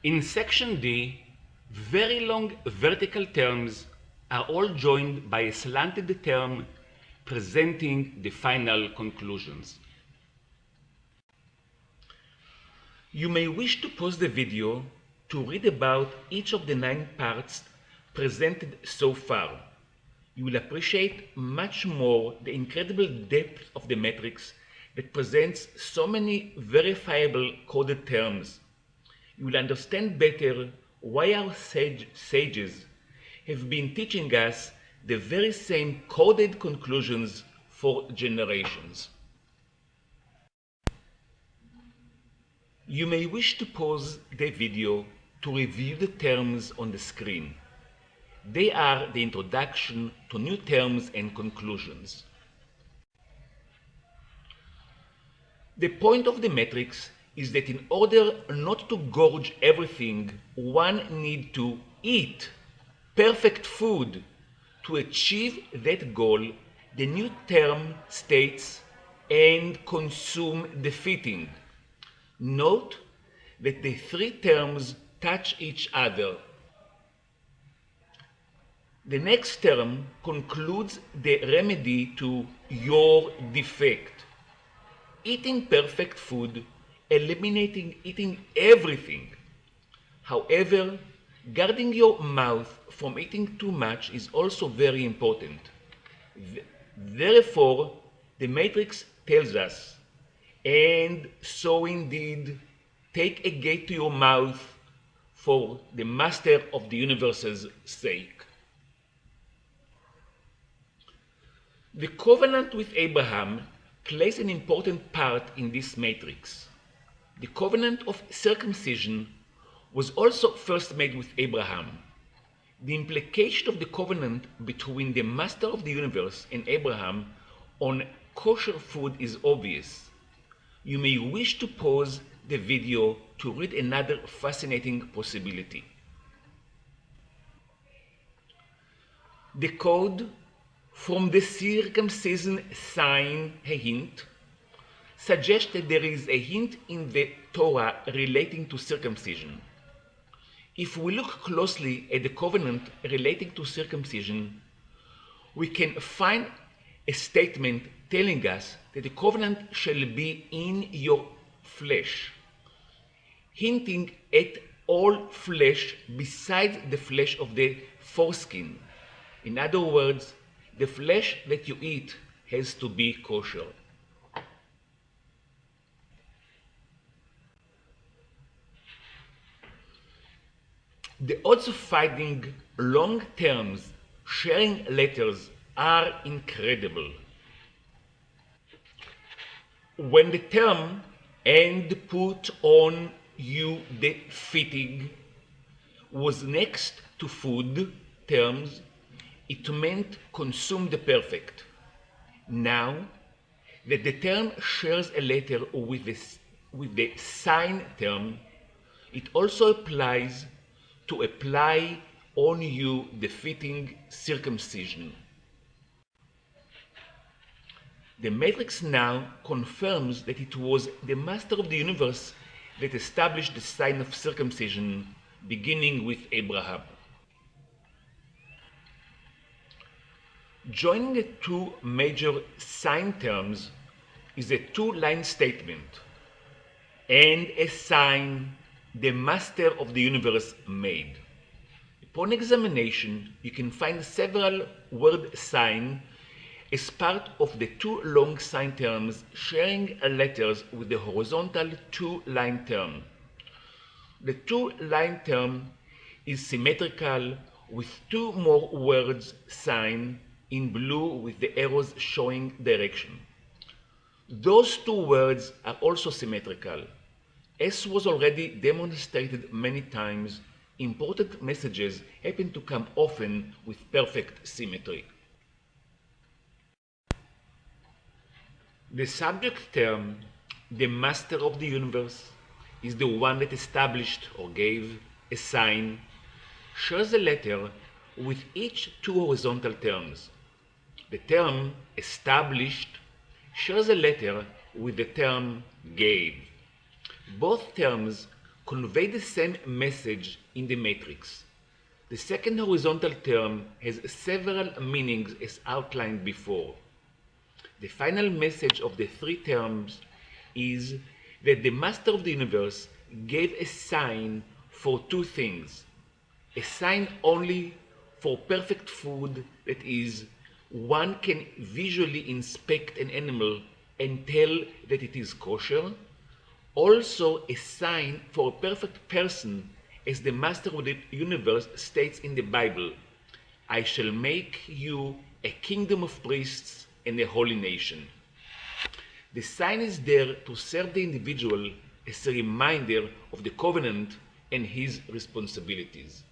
In section D, very long vertical terms are all joined by a slanted term presenting the final conclusions. You may wish to pause the video to read about each of the 9 parts presented so far. You will appreciate much more the incredible depth of the matrix that presents so many verifiable coded terms. You will understand better why our sages have been teaching us the very same coded conclusions for generations. You may wish to pause the video to review the terms on the screen. They are the introduction to new terms and conclusions. The point of the matrix is that in order not to gorge everything, one needs to eat perfect food. To achieve that goal, the new term states and consume the fitting. Note that the 3 terms touch each other. The next term concludes the remedy to your defect. Eating perfect food, eliminating eating everything. However, guarding your mouth from eating too much is also very important. Therefore, the matrix tells us, and so indeed, take a gate to your mouth for the Master of the Universe's sake. The covenant with Abraham plays an important part in this matrix. The covenant of circumcision was also first made with Abraham. The implication of the covenant between the Master of the Universe and Abraham on kosher food is obvious. You may wish to pause the video to read another fascinating possibility. The code from the circumcision sign, a hint, suggests that there is a hint in the Torah relating to circumcision. If we look closely at the covenant relating to circumcision, we can find a statement telling us that the covenant shall be in your flesh, hinting at all flesh besides the flesh of the foreskin. In other words, the flesh that you eat has to be kosher. The odds of finding long terms sharing letters are incredible. When the term "and put on you the fitting" was next to food terms, it meant consume the perfect. Now that the term shares a letter with the sign term, it also applies to apply on you the fitting circumcision. The matrix now confirms that it was the Master of the Universe that established the sign of circumcision, beginning with Abraham. Joining the 2 major sign terms is a 2-line statement, and a sign the Master of the Universe made. Upon examination, you can find several word signs as part of the 2 long sign terms sharing letters with the horizontal 2-line term. The 2-line term is symmetrical with 2 more words sign in blue with the arrows showing direction. Those 2 words are also symmetrical. As was already demonstrated many times, important messages happen to come often with perfect symmetry. The subject term, the Master of the Universe, is the one that established or gave a sign, shares a letter with each 2 horizontal terms. The term established shares a letter with the term gave. Both terms convey the same message in the matrix. The second horizontal term has several meanings as outlined before. The final message of the three terms is that the Master of the Universe gave a sign for two things. A sign only for perfect food, that is, one can visually inspect an animal and tell that it is kosher. Also a sign for a perfect person, as the Master of the Universe states in the Bible, I shall make you a kingdom of priests and a holy nation. The sign is there to serve the individual as a reminder of the covenant and his responsibilities.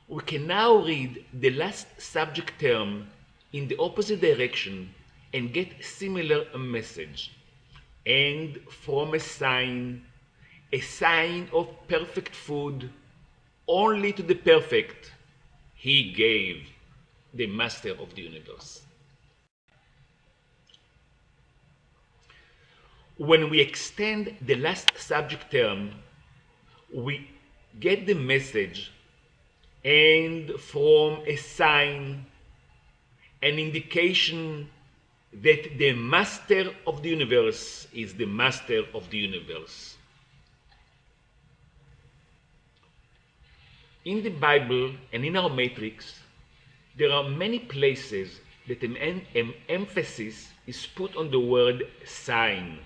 We can now read the last subject term in the opposite direction and get similar message. And from a sign of perfect food, only to the perfect he gave, the Master of the Universe. When we extend the last subject term, we get the message, and from a sign, an indication that the Master of the Universe is the Master of the Universe. In the Bible and in our matrix, there are many places that an emphasis is put on the word sign.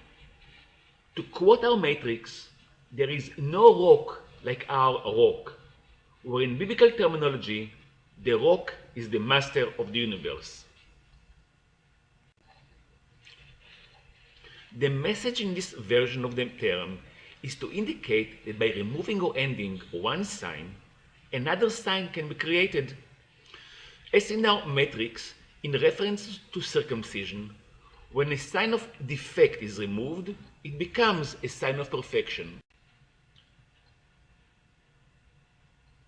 To quote our matrix, there is no rock like our rock, where in biblical terminology, the rock is the Master of the Universe. The message in this version of the term is to indicate that by removing or ending one sign, another sign can be created. As in our matrix, in reference to circumcision, when a sign of defect is removed, it becomes a sign of perfection.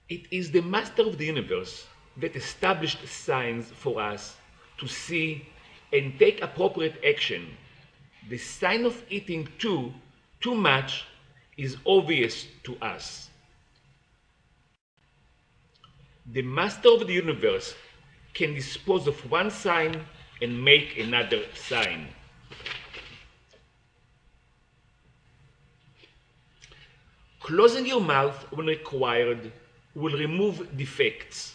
It is the Master of the Universe that established signs for us to see and take appropriate action. The sign of eating too much is obvious to us. The Master of the Universe can dispose of one sign and make another sign. Closing your mouth when required will remove defects.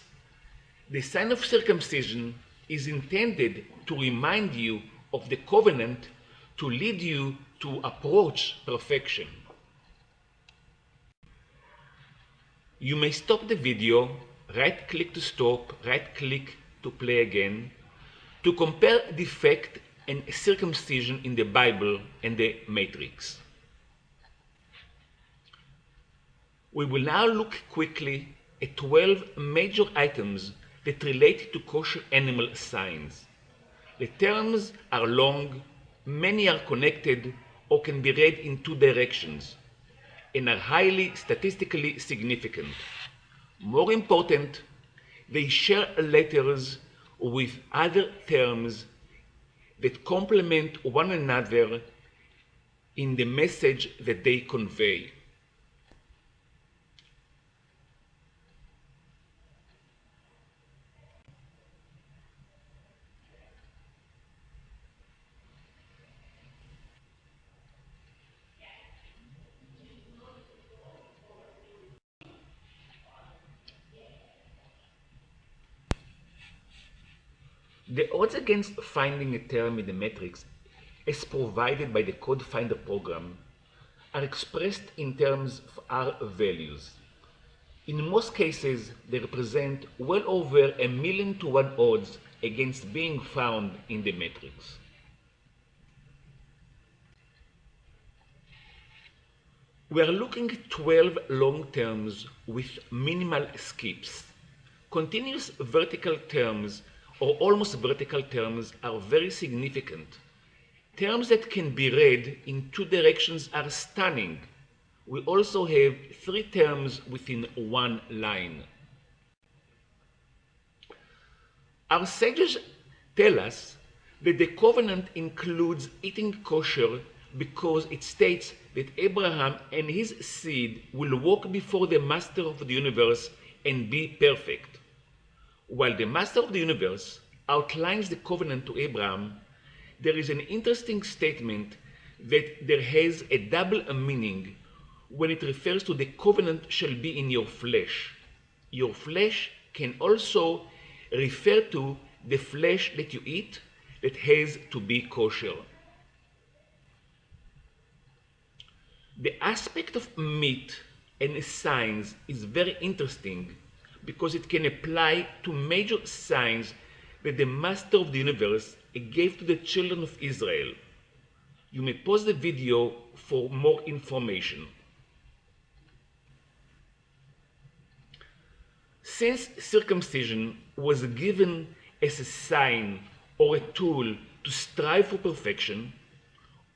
The sign of circumcision is intended to remind you of the covenant, to lead you to approach perfection. You may stop the video, right-click to stop, right-click to play again, to compare defect and circumcision in the Bible and the matrix. We will now look quickly at 12 major items that relate to kosher animal signs. The terms are long, many are connected or can be read in two directions, and are highly statistically significant. More important, they share letters with other terms that complement one another in the message that they convey. The odds against finding a term in the matrix as provided by the Code Finder program are expressed in terms of R values. In most cases, they represent well over 1,000,000 to 1 odds against being found in the matrix. We are looking at 12 long terms with minimal skips. Continuous vertical terms or almost vertical terms are very significant. Terms that can be read in two directions are stunning. We also have 3 terms within one line. Our sages tell us that the covenant includes eating kosher because it states that Abraham and his seed will walk before the Master of the universe and be perfect. While the Master of the universe outlines the covenant to Abraham, there is an interesting statement that there has a double meaning when it refers to the covenant shall be in your flesh. Your flesh can also refer to the flesh that you eat that has to be kosher. The aspect of meat and signs is very interesting because it can apply to major signs that the Master of the universe gave to the children of Israel. You may pause the video for more information. Since circumcision was given as a sign or a tool to strive for perfection,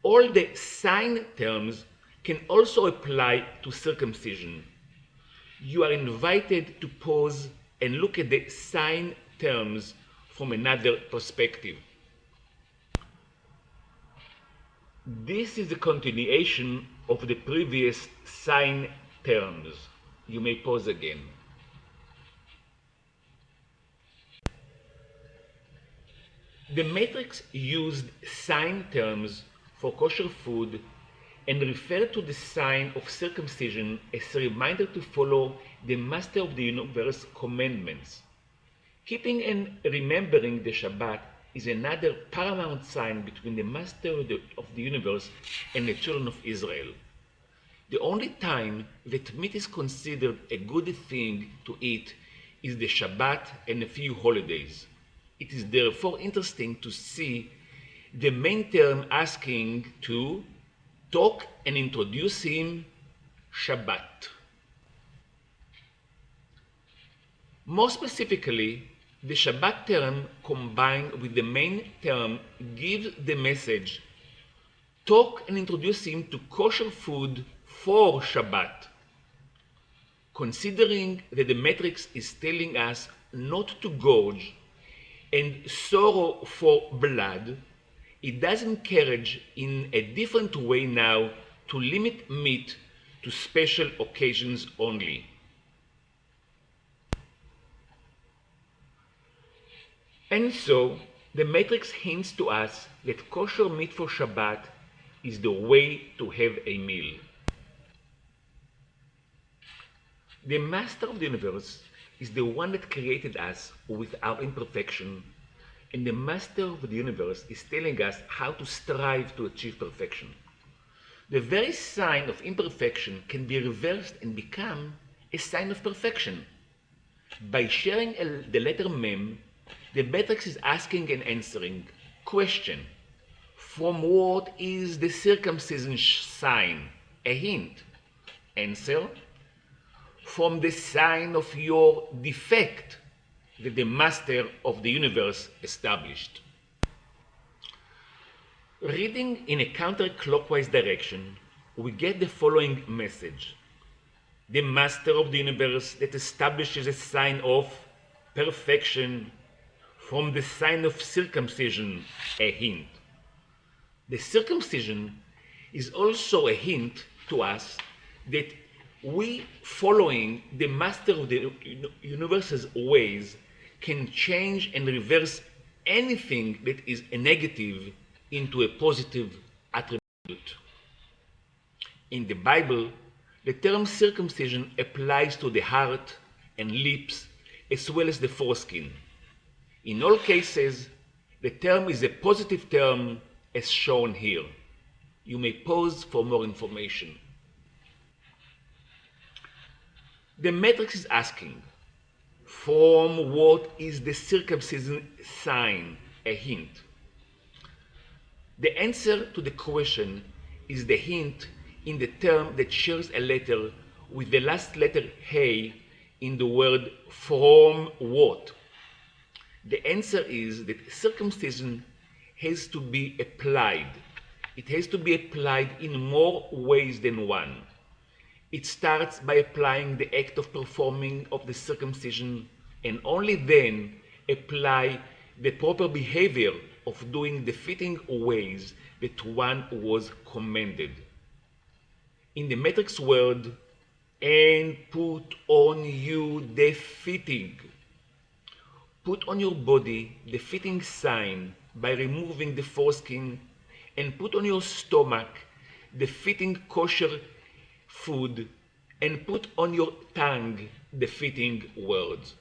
all the sign terms can also apply to circumcision. You are invited to pause and look at the sign terms from another perspective. This is a continuation of the previous sign terms. You may pause again. The matrix used sign terms for kosher food and referred to the sign of circumcision as a reminder to follow the Master of the Universe commandments. Keeping and remembering the Shabbat is another paramount sign between the Master of the Universe and the children of Israel. The only time that meat is considered a good thing to eat is the Shabbat and a few holidays. It is therefore interesting to see the main term asking to talk and introduce him Shabbat. More specifically, the Shabbat term combined with the main term gives the message talk and introduce him to kosher food for Shabbat. Considering that the matrix is telling us not to gorge and sorrow for blood, it does encourage in a different way now to limit meat to special occasions only. And so, the matrix hints to us that kosher meat for Shabbat is the way to have a meal. The Master of the Universe is the one that created us with our imperfection, and the Master of the Universe is telling us how to strive to achieve perfection. The very sign of imperfection can be reversed and become a sign of perfection. By sharing the letter Mem, the matrix is asking and answering. Question: from what is the circumcision sign? A hint. Answer: from the sign of your defect that the Master of the Universe established. Reading in a counterclockwise direction, we get the following message. The Master of the Universe that establishes a sign of perfection from the sign of circumcision, a hint. The circumcision is also a hint to us that we, following the Master of the Universe's ways, can change and reverse anything that is a negative into a positive attribute. In the Bible, the term circumcision applies to the heart and lips as well as the foreskin. In all cases, the term is a positive term as shown here. You may pause for more information. The matrix is asking, from what is the circumcision sign? A hint. The answer to the question is the hint in the term that shares a letter with the last letter Hey in the word from what. The answer is that circumcision has to be applied. It has to be applied in more ways than one. It starts by applying the act of performing of the circumcision and only then apply the proper behavior of doing the fitting ways that one was commanded. In the matrix word, and put on you the fitting. Put on your body the fitting sign by removing the foreskin, and put on your stomach the fitting kosher food, and put on your tongue the fitting words.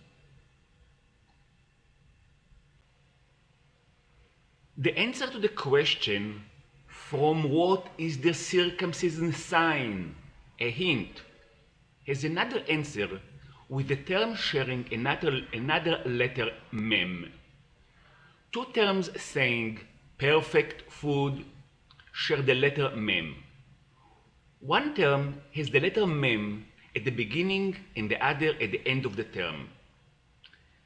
The answer to the question, from what is the circumcision sign, a hint, has another answer with the term sharing another letter mem. Two terms saying perfect food share the letter mem. One term has the letter mem at the beginning and the other at the end of the term.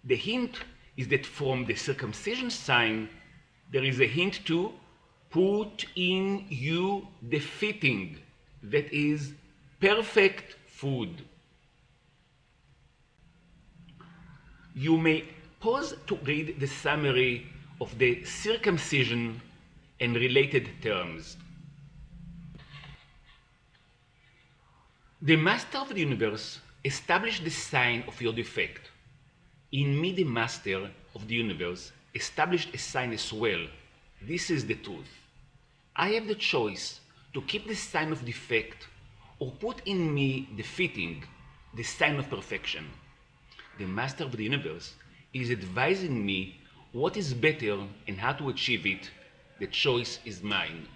The hint is that from the circumcision sign there is a hint to put in you the fitting, that is, perfect food. You may pause to read the summary of the circumcision and related terms. The Master of the Universe established the sign of your defect. In me, the Master of the Universe established a sign as well. This is the truth. I have the choice to keep the sign of defect or put in me the fitting, the sign of perfection. The Master of the Universe is advising me what is better and how to achieve it. The choice is mine.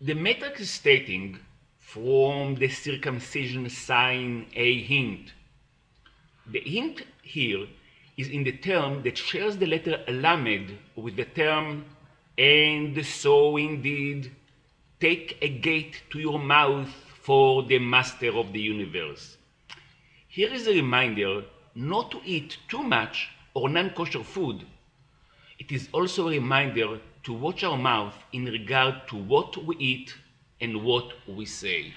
The matrix is stating from the circumcision sign a hint. The hint here is in the term that shares the letter lamed with the term, and so indeed take a gate to your mouth for the Master of the Universe. Here is a reminder not to eat too much or non-kosher food. It is also a reminder to watch our mouth in regard to what we eat and what we say.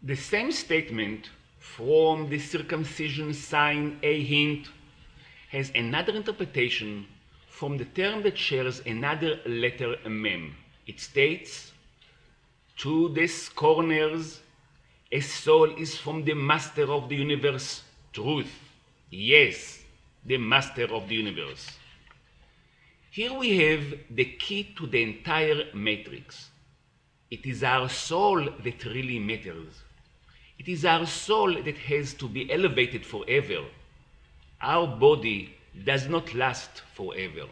The same statement from the circumcision sign a hint has another interpretation from the term that shares another letter mem. It states, to the scorners, a soul is from the Master of the Universe, truth. Yes, the Master of the Universe. Here we have the key to the entire matrix. It is our soul that really matters. It is our soul that has to be elevated forever. Our body does not last forever.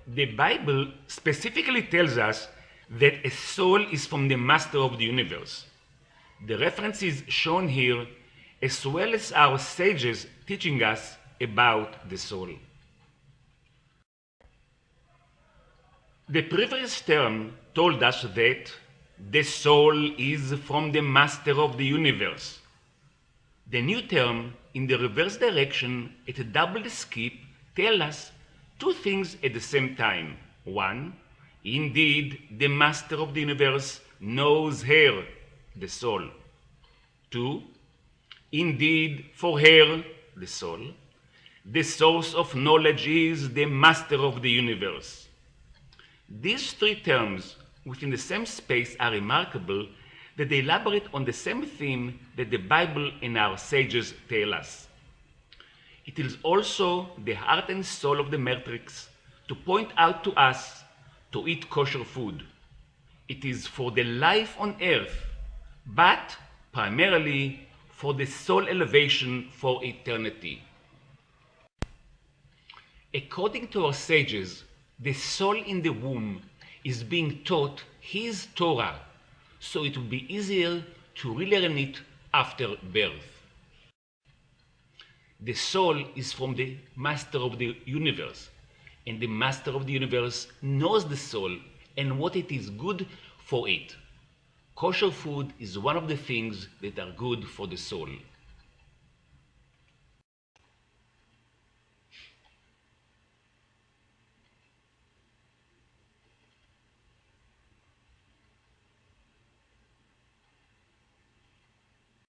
The Bible specifically tells us that a soul is from the Master of the Universe. The reference is shown here, as well as our sages teaching us about the soul. The previous term told us that the soul is from the Master of the Universe. The new term, in the reverse direction at a double skip, tells us two things at the same time. One, indeed, the Master of the Universe knows her, the soul. Two, indeed, for her, the soul, the source of knowledge is the Master of the Universe. These three terms within the same space are remarkable that they elaborate on the same theme that the Bible and our sages tell us. It is also the heart and soul of the matrix to point out to us to eat kosher food. It is for the life on earth, but primarily for the soul elevation for eternity. According to our sages, the soul in the womb is being taught his Torah, so it will be easier to relearn it after birth. The soul is from the Master of the Universe, and the Master of the Universe knows the soul and what it is good for it. Kosher food is one of the things that are good for the soul.